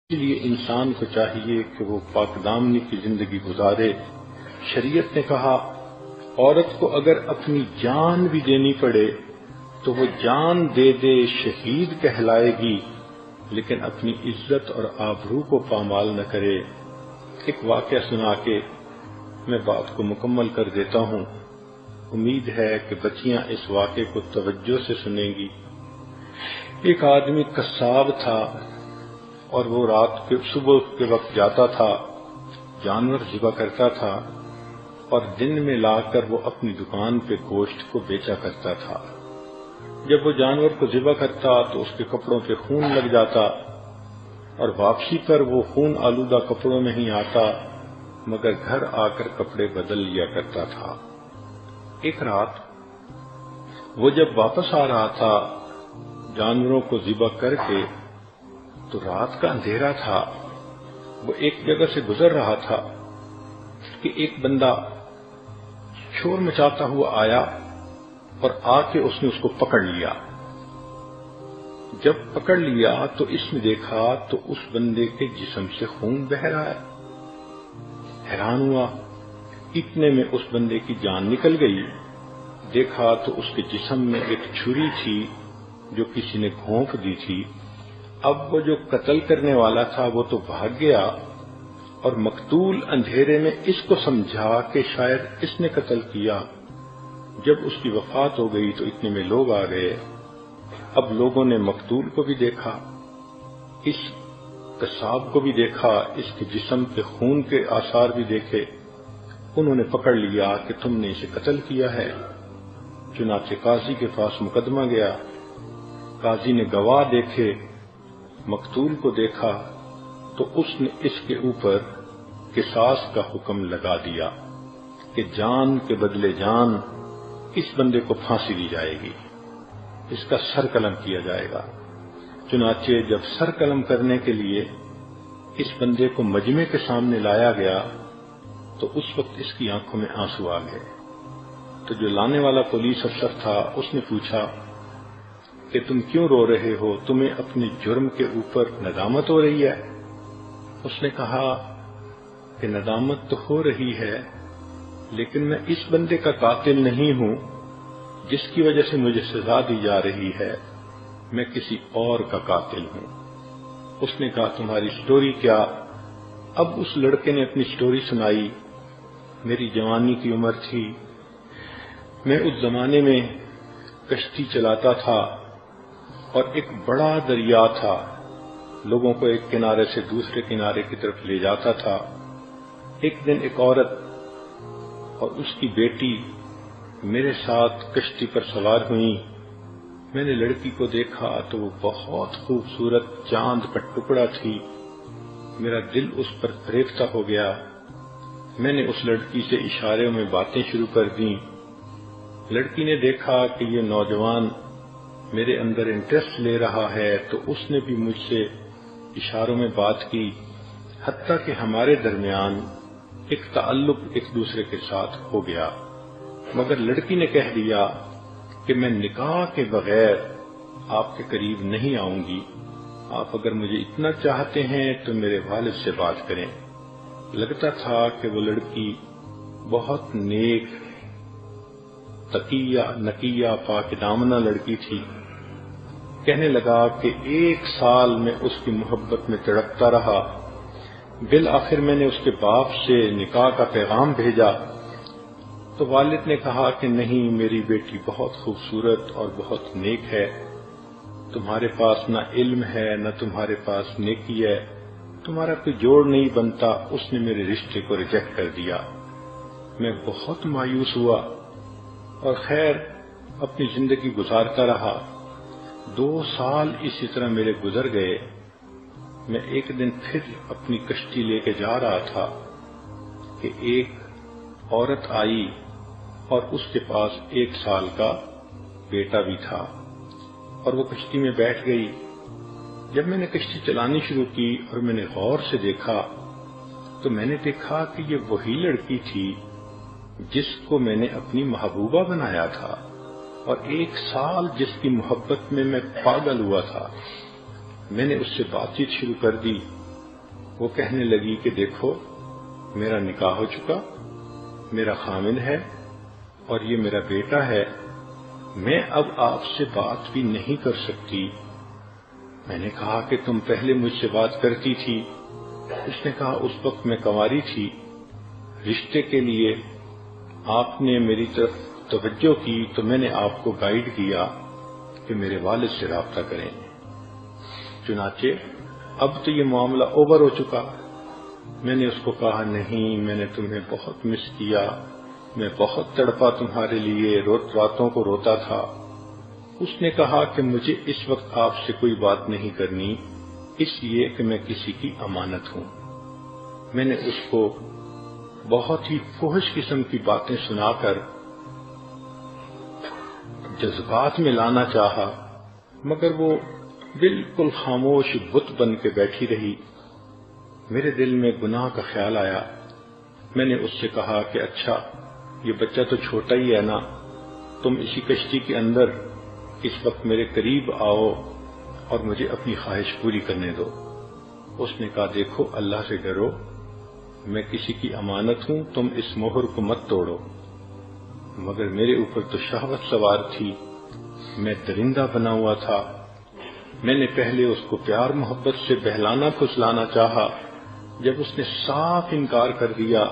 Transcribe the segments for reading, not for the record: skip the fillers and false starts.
اس لیے انسان کو چاہیے کہ وہ پاک دامنی کی زندگی گزارے۔ شریعت نے کہا عورت کو اگر اپنی جان بھی دینی پڑے تو وہ جان دے دے، شہید کہلائے گی، لیکن اپنی عزت اور آبرو کو پامال نہ کرے۔ ایک واقعہ سنا کے میں بات کو مکمل کر دیتا ہوں، امید ہے کہ بچیاں اس واقعے کو توجہ سے سنیں گی۔ ایک آدمی قصاب تھا اور وہ رات کے صبح کے وقت جاتا تھا، جانور ذبح کرتا تھا اور دن میں لا کر وہ اپنی دکان پہ گوشت کو بیچا کرتا تھا۔ جب وہ جانور کو ذبح کرتا تو اس کے کپڑوں پہ خون لگ جاتا اور واپسی پر وہ خون آلودہ کپڑوں میں ہی آتا، مگر گھر آ کر کپڑے بدل لیا کرتا تھا۔ ایک رات وہ جب واپس آ رہا تھا جانوروں کو ذبح کر کے، تو رات کا اندھیرا تھا، وہ ایک جگہ سے گزر رہا تھا کہ ایک بندہ شور مچاتا ہوا آیا اور آ کے اس نے اس کو پکڑ لیا۔ جب پکڑ لیا تو اس نے دیکھا تو اس بندے کے جسم سے خون بہہ رہا ہے۔ حیران ہوا، اتنے میں اس بندے کی جان نکل گئی۔ دیکھا تو اس کے جسم میں ایک چھری تھی جو کسی نے گھونپ دی تھی۔ اب وہ جو قتل کرنے والا تھا وہ تو بھاگ گیا اور مقتول اندھیرے میں اس کو سمجھا کہ شاید اس نے قتل کیا۔ جب اس کی وفات ہو گئی تو اتنے میں لوگ آ گئے۔ اب لوگوں نے مقتول کو بھی دیکھا، اس قصاب کو بھی دیکھا، اس کے جسم کے خون کے آثار بھی دیکھے۔ انہوں نے پکڑ لیا کہ تم نے اسے قتل کیا ہے۔ چنانچہ قاضی کے پاس مقدمہ گیا، قاضی نے گواہ دیکھے، مقتول کو دیکھا تو اس نے اس کے اوپر قصاص کا حکم لگا دیا کہ جان کے بدلے جان، اس بندے کو پھانسی دی جائے گی، اس کا سر قلم کیا جائے گا۔ چنانچہ جب سر قلم کرنے کے لیے اس بندے کو مجمع کے سامنے لایا گیا تو اس وقت اس کی آنکھوں میں آنسو آ گئے۔ تو جو لانے والا پولیس افسر تھا اس نے پوچھا کہ تم کیوں رو رہے ہو، تمہیں اپنے جرم کے اوپر ندامت ہو رہی ہے؟ اس نے کہا کہ ندامت تو ہو رہی ہے، لیکن میں اس بندے کا قاتل نہیں ہوں جس کی وجہ سے مجھے سزا دی جا رہی ہے، میں کسی اور کا قاتل ہوں۔ اس نے کہا تمہاری سٹوری کیا؟ اب اس لڑکے نے اپنی سٹوری سنائی۔ میری جوانی کی عمر تھی، میں اس زمانے میں کشتی چلاتا تھا اور ایک بڑا دریا تھا، لوگوں کو ایک کنارے سے دوسرے کنارے کی طرف لے جاتا تھا۔ ایک دن ایک عورت اور اس کی بیٹی میرے ساتھ کشتی پر سوار ہوئیں۔ میں نے لڑکی کو دیکھا تو وہ بہت خوبصورت چاند کا ٹکڑا تھی، میرا دل اس پر فریفتہ ہو گیا۔ میں نے اس لڑکی سے اشاروں میں باتیں شروع کر دیں۔ لڑکی نے دیکھا کہ یہ نوجوان میرے اندر انٹرسٹ لے رہا ہے تو اس نے بھی مجھ سے اشاروں میں بات کی، حتیٰ کہ ہمارے درمیان ایک تعلق ایک دوسرے کے ساتھ ہو گیا۔ مگر لڑکی نے کہہ دیا کہ میں نکاح کے بغیر آپ کے قریب نہیں آؤں گی، آپ اگر مجھے اتنا چاہتے ہیں تو میرے والد سے بات کریں۔ لگتا تھا کہ وہ لڑکی بہت نیک، تقیہ نقیہ پاک دامنہ لڑکی تھی۔ کہنے لگا کہ 1 سال میں اس کی محبت میں تڑپتا رہا، بالآخر میں نے اس کے باپ سے نکاح کا پیغام بھیجا تو والد نے کہا کہ نہیں، میری بیٹی بہت خوبصورت اور بہت نیک ہے، تمہارے پاس نہ علم ہے نہ تمہارے پاس نیکی ہے، تمہارا کوئی جوڑ نہیں بنتا۔ اس نے میرے رشتے کو ریجیکٹ کر دیا۔ میں بہت مایوس ہوا اور خیر اپنی زندگی گزارتا رہا۔ 2 سال اسی طرح میرے گزر گئے۔ میں ایک دن پھر اپنی کشتی لے کے جا رہا تھا کہ ایک عورت آئی اور اس کے پاس 1 سال کا بیٹا بھی تھا اور وہ کشتی میں بیٹھ گئی۔ جب میں نے کشتی چلانی شروع کی اور میں نے غور سے دیکھا تو میں نے دیکھا کہ یہ وہی لڑکی تھی جس کو میں نے اپنی محبوبہ بنایا تھا اور 1 سال جس کی محبت میں پاگل ہوا تھا۔ میں نے اس سے بات چیت شروع کر دی وہ کہنے لگی کہ دیکھو میرا نکاح ہو چکا، میرا خامن ہے اور یہ میرا بیٹا ہے، میں اب آپ سے بات بھی نہیں کر سکتی۔ میں نے کہا کہ تم پہلے مجھ سے بات کرتی تھی۔ اس نے کہا اس وقت میں کنواری تھی، رشتے کے لیے آپ نے میری طرف توجہ کی تو میں نے آپ کو گائیڈ کیا کہ میرے والد سے رابطہ کریں۔ چنانچہ اب تو یہ معاملہ اوور ہو چکا۔ میں نے اس کو کہا نہیں، میں نے تمہیں بہت مس کیا، میں بہت تڑپا تمہارے لیے، راتوں کو روتا تھا۔ اس نے کہا کہ مجھے اس وقت آپ سے کوئی بات نہیں کرنی، اس لیے کہ میں کسی کی امانت ہوں۔ میں نے اس کو بہت ہی فحش قسم کی باتیں سنا کر جذبات میں لانا چاہا، مگر وہ بالکل خاموش بت بن کے بیٹھی رہی۔ میرے دل میں گناہ کا خیال آیا۔ میں نے اس سے کہا کہ اچھا یہ بچہ تو چھوٹا ہی ہے نا، تم اسی کشتی کے اندر اس وقت میرے قریب آؤ اور مجھے اپنی خواہش پوری کرنے دو۔ اس نے کہا دیکھو اللہ سے ڈرو، میں کسی کی امانت ہوں، تم اس مہر کو مت توڑو۔ مگر میرے اوپر تو شہوت سوار تھی، میں درندہ بنا ہوا تھا۔ میں نے پہلے اس کو پیار محبت سے بہلانا پھسلانا چاہا، جب اس نے صاف انکار کر دیا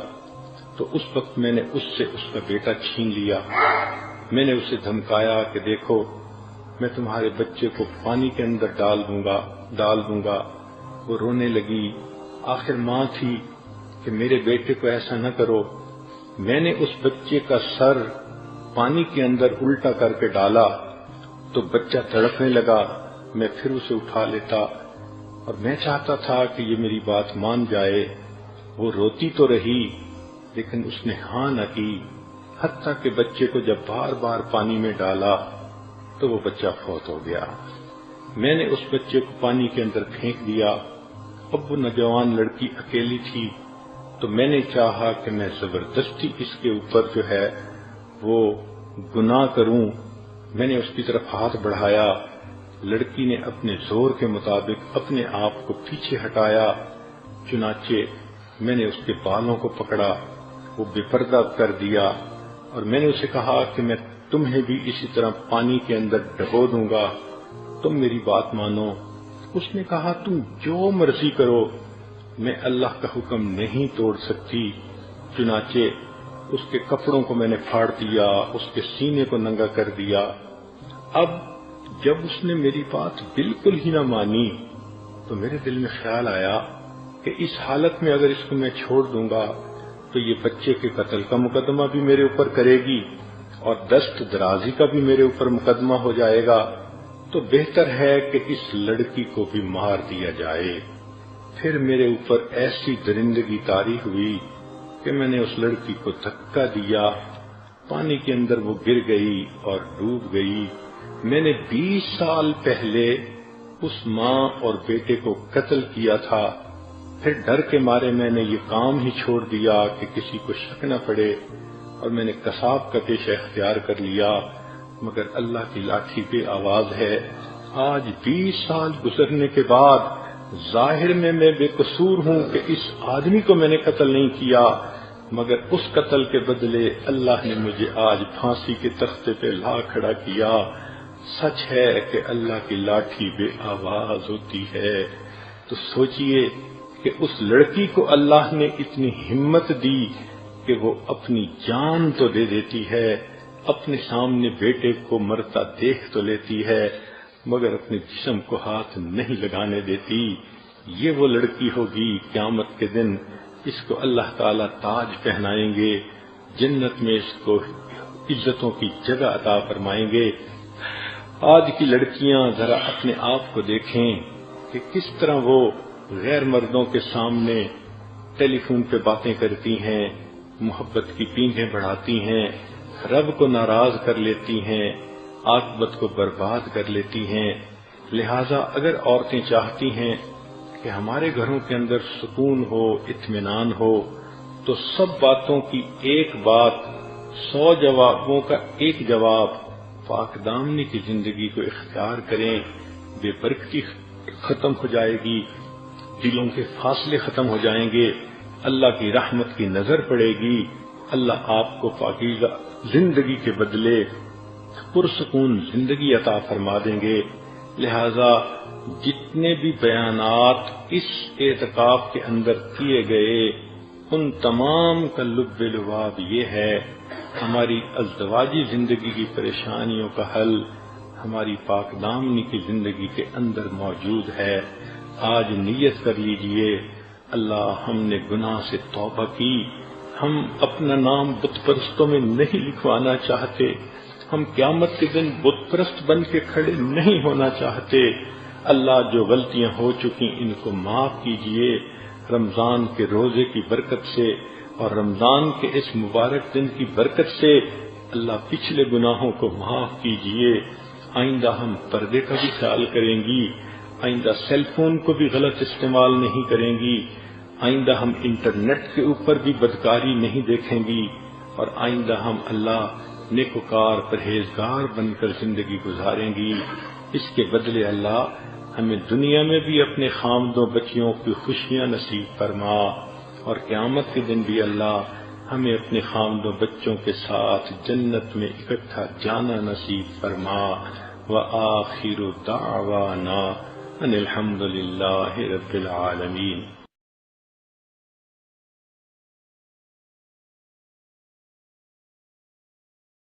تو اس وقت میں نے اس سے اس کا بیٹا چھین لیا۔ میں نے اسے دھمکایا کہ دیکھو میں تمہارے بچے کو پانی کے اندر ڈال دوں گا۔ وہ رونے لگی، آخر ماں تھی کہ میرے بیٹے کو ایسا نہ کرو۔ میں نے اس بچے کا سر پانی کے اندر الٹا کر کے ڈالا تو بچہ تڑپنے لگا، میں پھر اسے اٹھا لیتا اور میں چاہتا تھا کہ یہ میری بات مان جائے۔ وہ روتی تو رہی لیکن اس نے ہاں نہ کی، حتیٰ کہ بچے کو جب بار بار پانی میں ڈالا تو وہ بچہ فوت ہو گیا۔ میں نے اس بچے کو پانی کے اندر پھینک دیا۔ اب وہ نوجوان لڑکی اکیلی تھی تو میں نے چاہا کہ میں زبردستی اس کے اوپر جو ہے وہ گناہ کروں۔ میں نے اس کی طرف ہاتھ بڑھایا، لڑکی نے اپنے زور کے مطابق اپنے آپ کو پیچھے ہٹایا، چنانچہ میں نے اس کے بالوں کو پکڑا، وہ بے پردہ کر دیا اور میں نے اسے کہا کہ میں تمہیں بھی اسی طرح پانی کے اندر ڈبو دوں گا، تم میری بات مانو۔ اس نے کہا تم جو مرضی کرو، میں اللہ کا حکم نہیں توڑ سکتی۔ چنانچہ اس کے کپڑوں کو میں نے پھاڑ دیا، اس کے سینے کو ننگا کر دیا۔ اب جب اس نے میری بات بالکل ہی نہ مانی تو میرے دل میں خیال آیا کہ اس حالت میں اگر اس کو میں چھوڑ دوں گا تو یہ بچے کے قتل کا مقدمہ بھی میرے اوپر کرے گی اور دست درازی کا بھی میرے اوپر مقدمہ ہو جائے گا، تو بہتر ہے کہ اس لڑکی کو بھی مار دیا جائے۔ پھر میرے اوپر ایسی درندگی طاری ہوئی کہ میں نے اس لڑکی کو دھکا دیا، پانی کے اندر وہ گر گئی اور ڈوب گئی۔ میں نے 20 سال پہلے اس ماں اور بیٹے کو قتل کیا تھا، پھر ڈر کے مارے میں نے یہ کام ہی چھوڑ دیا کہ کسی کو شک نہ پڑے، اور میں نے قصاب کا پیشہ اختیار کر لیا، مگر اللہ کی لاٹھی بے آواز ہے۔ آج 20 سال گزرنے کے بعد ظاہر میں بے قصور ہوں کہ اس آدمی کو میں نے قتل نہیں کیا، مگر اس قتل کے بدلے اللہ نے مجھے آج پھانسی کے تختے پہ لا کھڑا کیا۔ سچ ہے کہ اللہ کی لاٹھی بے آواز ہوتی ہے۔ تو سوچئے کہ اس لڑکی کو اللہ نے اتنی ہمت دی کہ وہ اپنی جان تو دے دیتی ہے، اپنے سامنے بیٹے کو مرتا دیکھ تو لیتی ہے، مگر اپنے جسم کو ہاتھ نہیں لگانے دیتی۔ یہ وہ لڑکی ہوگی قیامت کے دن، اس کو اللہ تعالیٰ تاج پہنائیں گے، جنت میں اس کو عزتوں کی جگہ عطا فرمائیں گے۔ آج کی لڑکیاں ذرا اپنے آپ کو دیکھیں کہ کس طرح وہ غیر مردوں کے سامنے ٹیلی فون پہ باتیں کرتی ہیں، محبت کی پینگیں بڑھاتی ہیں، رب کو ناراض کر لیتی ہیں، عاقبت کو برباد کر لیتی ہیں۔ لہذا اگر عورتیں چاہتی ہیں کہ ہمارے گھروں کے اندر سکون ہو، اطمینان ہو، تو سب باتوں کی ایک بات، 100 جوابوں کا ایک جواب، پاک دامنی کی زندگی کو اختیار کریں، بے برکتی ختم ہو جائے گی، دلوں کے فاصلے ختم ہو جائیں گے، اللہ کی رحمت کی نظر پڑے گی، اللہ آپ کو پاکیزہ زندگی کے بدلے پرسکون زندگی عطا فرما دیں گے۔ لہذا جتنے بھی بیانات اس اعتکاف کے اندر کیے گئے ان تمام کا لب لباب یہ ہے، ہماری ازدواجی زندگی کی پریشانیوں کا حل ہماری پاک دامنی کی زندگی کے اندر موجود ہے۔ آج نیت کر لیجئے، اللہ ہم نے گناہ سے توبہ کی، ہم اپنا نام بت پرستوں میں نہیں لکھوانا چاہتے، ہم قیامت کے دن بت پرست بن کے کھڑے نہیں ہونا چاہتے۔ اللہ جو غلطیاں ہو چکی ان کو معاف کیجئے، رمضان کے روزے کی برکت سے اور رمضان کے اس مبارک دن کی برکت سے اللہ پچھلے گناہوں کو معاف کیجئے۔ آئندہ ہم پردے کا بھی خیال کریں گی، آئندہ سیل فون کو بھی غلط استعمال نہیں کریں گی، آئندہ ہم انٹرنیٹ کے اوپر بھی بدکاری نہیں دیکھیں گی، اور آئندہ ہم اللہ نیکوکار پرہیزگار بن کر زندگی گزاریں گی۔ اس کے بدلے اللہ ہمیں دنیا میں بھی اپنے خامدوں بچیوں کی خوشیاں نصیب فرما، اور قیامت کے دن بھی اللہ ہمیں اپنے خامدوں بچوں کے ساتھ جنت میں اکٹھا جانا نصیب فرما۔ وآخر دعوانا ان الحمد للہ رب العالمین۔